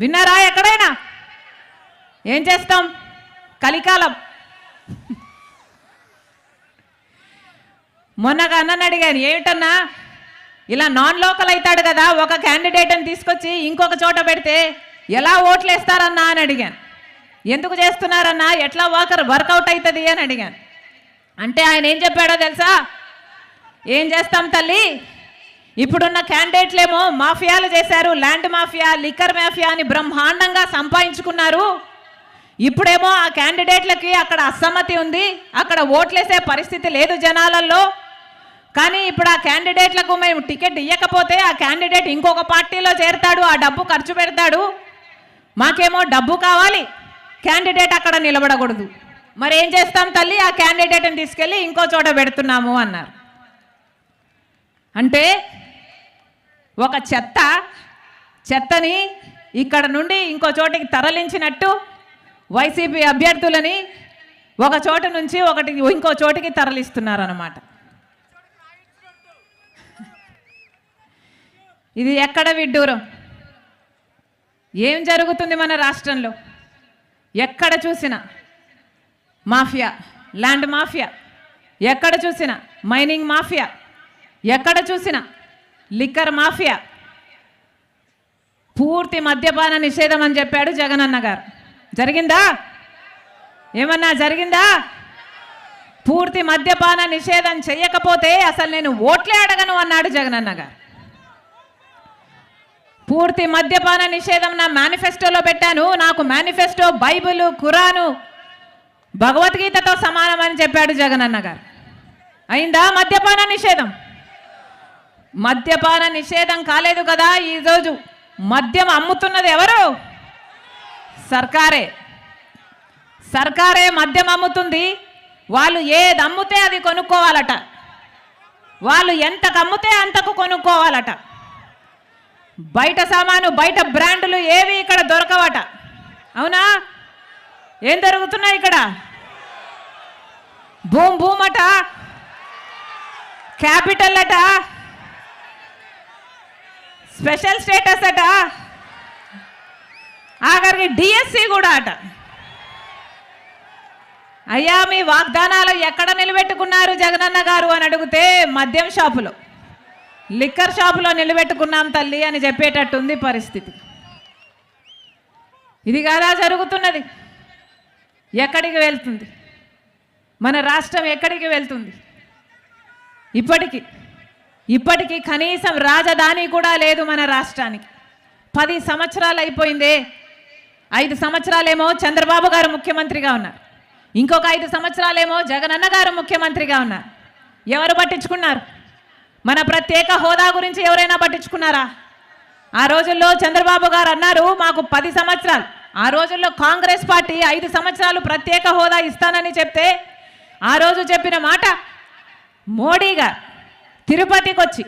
విన్నారా? ఎక్కడైనా ఏం చేస్తాం? కలికాలం. మొన్నగా అన్నని అడిగాను, ఏమిటన్నా ఇలా నాన్ లోకల్ అవుతాడు కదా, ఒక క్యాండిడేట్ని తీసుకొచ్చి ఇంకొక చోట పెడితే ఎలా ఓట్లు వేస్తారన్నా అని అడిగాను. ఎందుకు చేస్తున్నారన్నా, ఎట్లా వర్కౌట్ అవుతుంది అని అడిగాను. అంటే ఆయన ఏం చెప్పాడో తెలుసా? ఏం చేస్తాం తల్లి, ఇప్పుడున్న క్యాండిడేట్లేమో మాఫియాలు చేశారు, ల్యాండ్ మాఫియా, లిక్కర్ మాఫియా అని బ్రహ్మాండంగా సంపాదించుకున్నారు. ఇప్పుడేమో ఆ క్యాండిడేట్లకి అక్కడ అసమ్మతి ఉంది, అక్కడ ఓట్లేసే పరిస్థితి లేదు జనాలలో. కానీ ఇప్పుడు ఆ క్యాండిడేట్లకు మేము టికెట్ ఇవ్వకపోతే ఆ క్యాండిడేట్ ఇంకొక పార్టీలో చేరతాడు, ఆ డబ్బు ఖర్చు పెడతాడు. మాకేమో డబ్బు కావాలి, క్యాండిడేట్ అక్కడ నిలబడకూడదు. మరి ఏం చేస్తాం తల్లి, ఆ క్యాండిడేట్ని తీసుకెళ్ళి ఇంకో చోట పెడుతున్నాము అన్నారు. అంటే ఒక చెత్తని ఇక్కడ నుండి ఇంకో చోటికి తరలించినట్టు వైసీపీ అభ్యర్థులని ఒక చోట నుంచి ఇంకో చోటికి తరలిస్తున్నారు అన్నమాట. ఇది ఎక్కడ విడ్డూరం? ఏం జరుగుతుంది మన రాష్ట్రంలో? ఎక్కడ చూసినా మాఫియా, ల్యాండ్ మాఫియా, ఎక్కడ చూసినా మైనింగ్ మాఫియా, ఎక్కడ చూసినా లిక్కర్ మాఫియా. పూర్తి మద్యపాన నిషేధం అని చెప్పాడు జగనన్న గారు. జరిగిందా? ఏమన్నా జరిగిందా? పూర్తి మద్యపాన నిషేధం చేయకపోతే అసలు నేను ఓట్లే అడగను అన్నాడు జగనన్న గారు. పూర్తి మద్యపాన నిషేధం నా మేనిఫెస్టోలో పెట్టాను, నాకు మేనిఫెస్టో బైబిలు, ఖురాను, భగవద్గీతతో సమానం అని చెప్పాడు జగనన్న గారు. అయిందా మద్యపాన నిషేధం? మద్యపాన నిషేధం కాలేదు కదా. ఈరోజు మద్యం అమ్ముతున్నది ఎవరు? సర్కారే మద్యం అమ్ముతుంది. వాళ్ళు ఏది అమ్ముతే అది కొనుక్కోవాలట, వాళ్ళు ఎంతకు అమ్ముతే అంతకు కొనుక్కోవాలట. బయట సామాను, బయట బ్రాండ్లు ఏవి ఇక్కడ దొరకవట. అవునా? ఏం జరుగుతున్నాయి ఇక్కడ? భూమ్ అట, క్యాపిటల్ అట, స్పెషల్ స్టేటస్ అట, ఆఖరికి డిఎస్సి కూడా అట. అయ్యా మీ వాగ్దానాలు ఎక్కడ నిలబెట్టుకున్నారు జగనన్న గారు అని అడిగితే మద్యం షాపులో, లిక్కర్ షాపులో నిలబెట్టుకున్నాం తల్లి అని చెప్పేటట్టుంది పరిస్థితి. ఇది కాదా జరుగుతున్నది? ఎక్కడికి వెళ్తుంది మన రాష్ట్రం? ఎక్కడికి వెళ్తుంది? ఇప్పటికీ కనీసం రాజధాని కూడా లేదు మన రాష్ట్రానికి. 10 సంవత్సరాలు అయిపోయిందే. 5 సంవత్సరాలేమో చంద్రబాబు గారు ముఖ్యమంత్రిగా ఉన్నారు, ఇంకొక 5 సంవత్సరాలేమో జగనన్న గారు ముఖ్యమంత్రిగా ఉన్నారు. ఎవరు పట్టించుకున్నారు? మన ప్రత్యేక హోదా గురించి ఎవరైనా పట్టించుకున్నారా? ఆ రోజుల్లో చంద్రబాబు గారు అన్నారు మాకు 10 సంవత్సరాలు. ఆ రోజుల్లో కాంగ్రెస్ పార్టీ 5 సంవత్సరాలు ప్రత్యేక హోదా ఇస్తానని చెప్తే ఆ రోజు చెప్పిన మాట మోడీ గారు తిరుపతికి వచ్చి